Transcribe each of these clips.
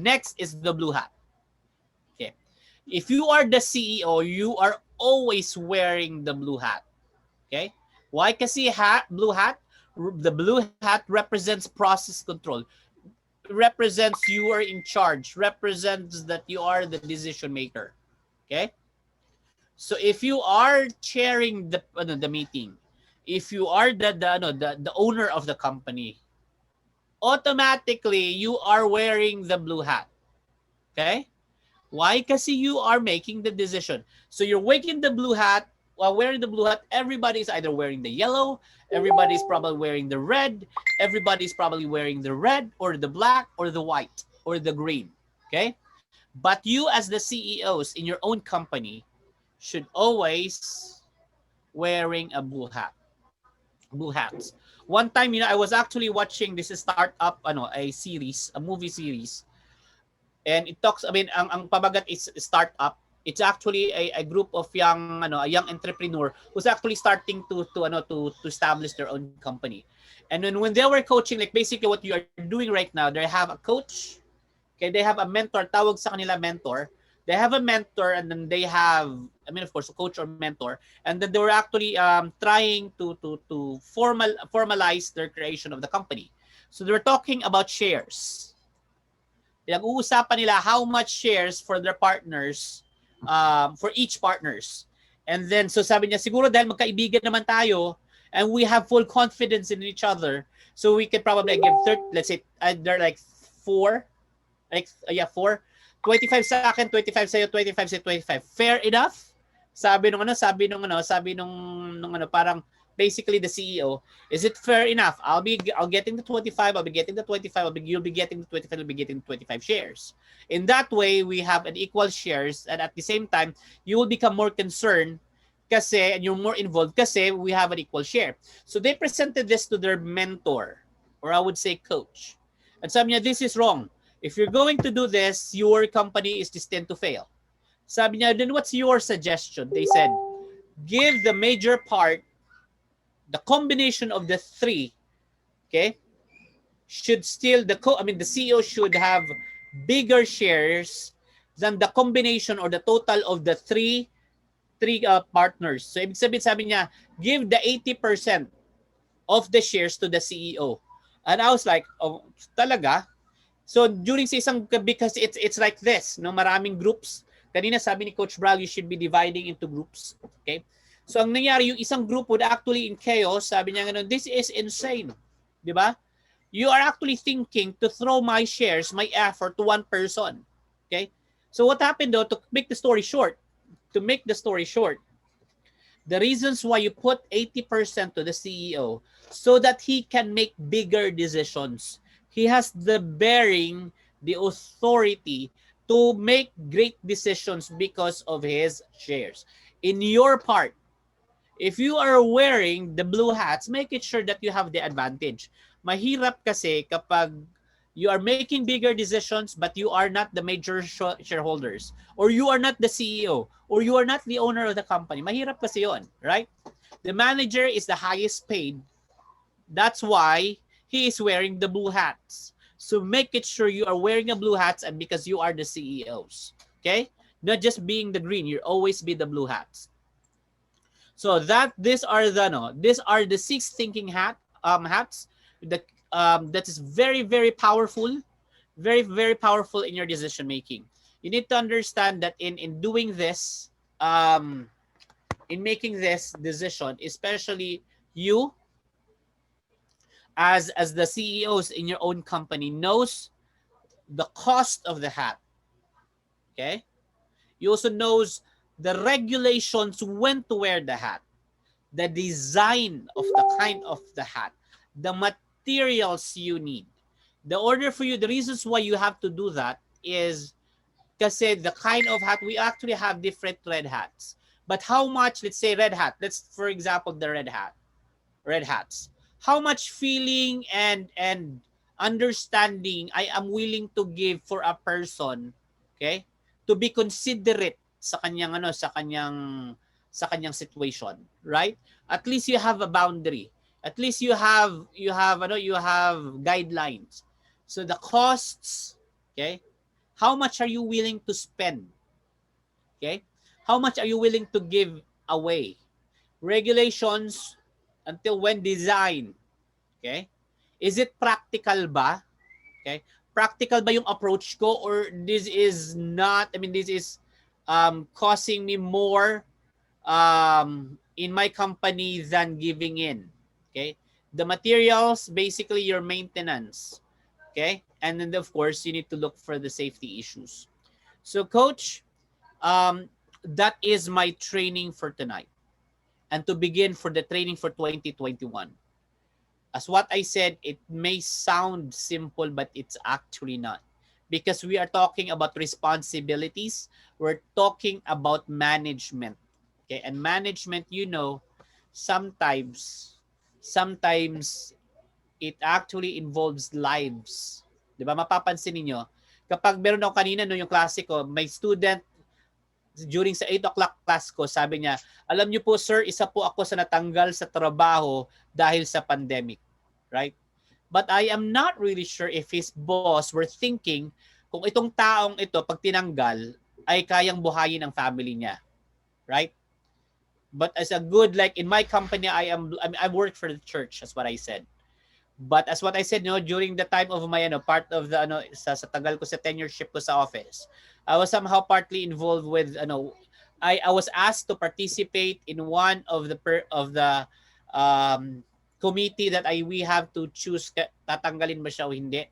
Next is the blue hat. Okay. If you are the CEO, you are always wearing the blue hat. Okay? Why? Kasi the blue hat represents process control. Represents you are in charge. Represents that you are the decision maker. Okay? So if you are chairing the meeting, if you are the owner of the company, automatically you are wearing the blue hat. Okay? Why? Kasi you are making the decision. So you're wearing the blue hat. While wearing the blue hat, everybody's either wearing the yellow, everybody's probably wearing the red, everybody's probably wearing the red or the black or the white or the green. Okay? But you as the CEOs in your own company should always wearing a blue hat. Blue hats. One time, I was actually watching this startup, a series, a movie series, and it talks. I mean, ang pabagat is startup. It's actually a group of a young entrepreneur who's actually starting to establish their own company. And when they were coaching, like basically what you are doing right now, they have a coach. Okay, they have a mentor. Tawag sa kanila mentor. They have a mentor, and then they have, I mean, of course, a coach or mentor, and then they were actually trying to formalize their creation of the company. So they were talking about shares. Pinag-uusapan nila how much shares for their partners, for each partners. And then, so sabi niya, siguro dahil magkaibigan naman tayo, and we have full confidence in each other, so we could probably give, let's say, they're like 4, four. 25 sa akin, 25 sa'yo, 25 sa'yo, 25. Fair enough? Sabi nung parang basically the CEO, is it fair enough? I'll getting the 25, I'll be getting the 25, you'll be getting the 25, I'll be getting the 25 shares. In that way, we have an equal shares, and at the same time, you will become more concerned kasi, and you're more involved kasi we have an equal share. So they presented this to their mentor, or I would say coach. And sabi niya, this is wrong. If you're going to do this, your company is destined to fail. Sabi niya, then what's your suggestion? They said, give the major part, the combination of the three, okay, should still, the CEO should have bigger shares than the combination or the total of the three partners. So ibig sabihin, sabi niya, give the 80% of the shares to the CEO. And I was like, oh, talaga? So during sa isang, because it's like this, no, maraming groups. Kanina sabi ni Coach Bral, you should be dividing into groups. Okay? So ang nangyari, yung isang group would actually in chaos, sabi niya ganun, this is insane. Di ba? You are actually thinking to throw my shares, my effort to one person. Okay? So what happened though, to make the story short, the reasons why you put 80% to the CEO so that he can make bigger decisions. He has the bearing, the authority to make great decisions because of his shares. In your part, if you are wearing the blue hats, make it sure that you have the advantage. Mahirap kasi kapag you are making bigger decisions but you are not the major shareholders, or you are not the CEO, or you are not the owner of the company. Mahirap kasi yon, right? The manager is the highest paid. That's why he is wearing the blue hats. So make it sure you are wearing a blue hats, and because you are the CEOs. Okay? Not just being the green, you always be the blue hats. So these are the 6 thinking hats that is very, very powerful, very, very powerful in your decision making. You need to understand that in doing this, in making this decision, especially you as the CEOs in your own company knows the cost of the hat. Okay? You also knows the regulations when to wear the hat, the design of the kind of the hat, the materials you need. The order for you, the reasons why you have to do that is kasi the kind of hat, we actually have different red hats. But how much, let's say red hat, let's for example the red hats. How much feeling and understanding I am willing to give for a person, okay? To be considerate sa kanyang sa kanyang situation, right? At least you have a boundary. At least you have guidelines. So the costs, okay? How much are you willing to spend? Okay? How much are you willing to give away? Regulations until when design. Okay? Is it practical ba? Okay? Practical ba yung approach ko, or this is not, I mean, this is causing me more in my company than giving in. Okay? The materials, basically your maintenance. Okay? And then, of course, you need to look for the safety issues. So, coach, that is my training for tonight. And to begin for the training for 2021. As what I said, it may sound simple, but it's actually not. Because we are talking about responsibilities, we're talking about management. Okay, and management, sometimes it actually involves lives. 'Di ba? Mapapansin niyo, kapag meron ako kanina no yung klase ko, may student during sa 8 o'clock class ko, sabi niya, alam niyo po sir, isa po ako sa natanggal sa trabaho dahil sa pandemic. Right? But I am not really sure if his boss were thinking kung itong taong ito, pag tinanggal, ay kayang buhayin ang family niya. Right? But as a good, like in my company, I work for the church, that's what I said. But as what I said, during the time of my part of the sa tagal ko sa tenureship ko sa office, I was somehow partly involved with I was asked to participate in one of the committee that we have to choose tatanggalin ba siya o hindi.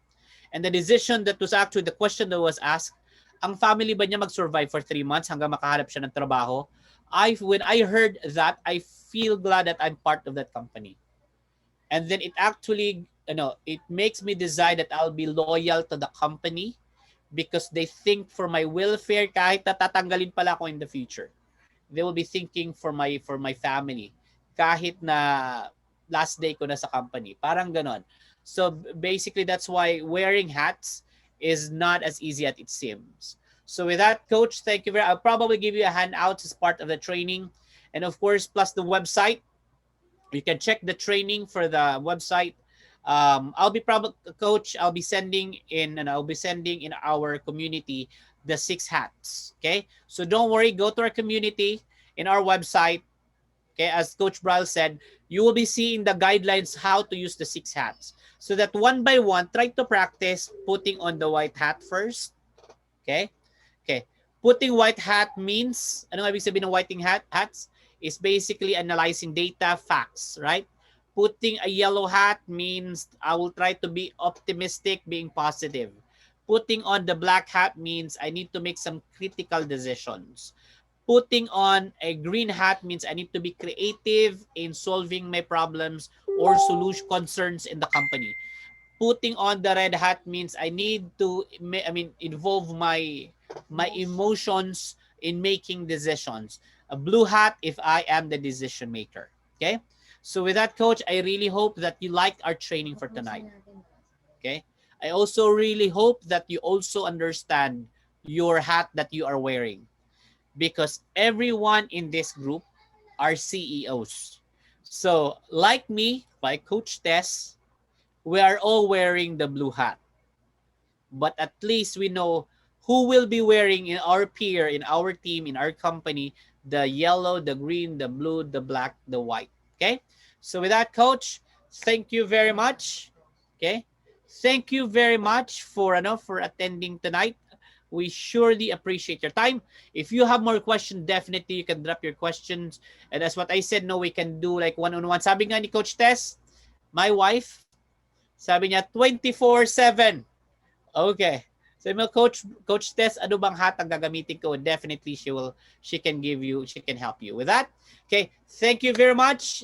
And the decision that was actually the question that was asked, ang family ba niya mag-survive for 3 months hanggang makahanap siya ng trabaho? When I heard that, I feel glad that I'm part of that company. And then it actually, it makes me decide that I'll be loyal to the company because they think for my welfare kahit natatanggalin pala ako in the future. They will be thinking for my family kahit na last day ko na sa company. Parang ganon. So basically that's why wearing hats is not as easy as it seems. So with that, coach, thank you I'll probably give you a handout as part of the training. And of course, plus the website. You can check the training for the website. I'll be sending in our community the 6 hats. Okay, so don't worry. Go to our community in our website. Okay, as Coach Bryle said, you will be seeing the guidelines how to use the 6 hats. So that one by one, try to practice putting on the white hat first. Okay, putting white hat means ano ibig sabihin ng whiting hats? Is basically analyzing data, facts, right? Putting a yellow hat means I will try to be optimistic, being positive. Putting on the black hat means I need to make some critical decisions. Putting on a green hat means I need to be creative in solving my problems or solution concerns in the company. Putting on the red hat means I need to involve my emotions in making decisions. A blue hat if I am the decision maker. Okay? So with that, coach, I really hope that you liked our training for tonight. Okay? I also really hope that you also understand your hat that you are wearing. Because everyone in this group are CEOs. So like me, like Coach Tess, we are all wearing the blue hat. But at least we know who will be wearing in our peer, in our team, in our company, the yellow, the green, the blue, the black, the white. Okay? So with that, coach, thank you very much. Okay? Thank you very much for attending tonight. We surely appreciate your time. If you have more questions, definitely you can drop your questions. And that's what I said, no, we can do like one-on-one. Sabi nga ni Coach Tess, my wife, sabi niya 24/7. Okay. So Coach Tess, ano bang hat ang gagamitin ko? Definitely she can help you with that. Okay. Thank you very much.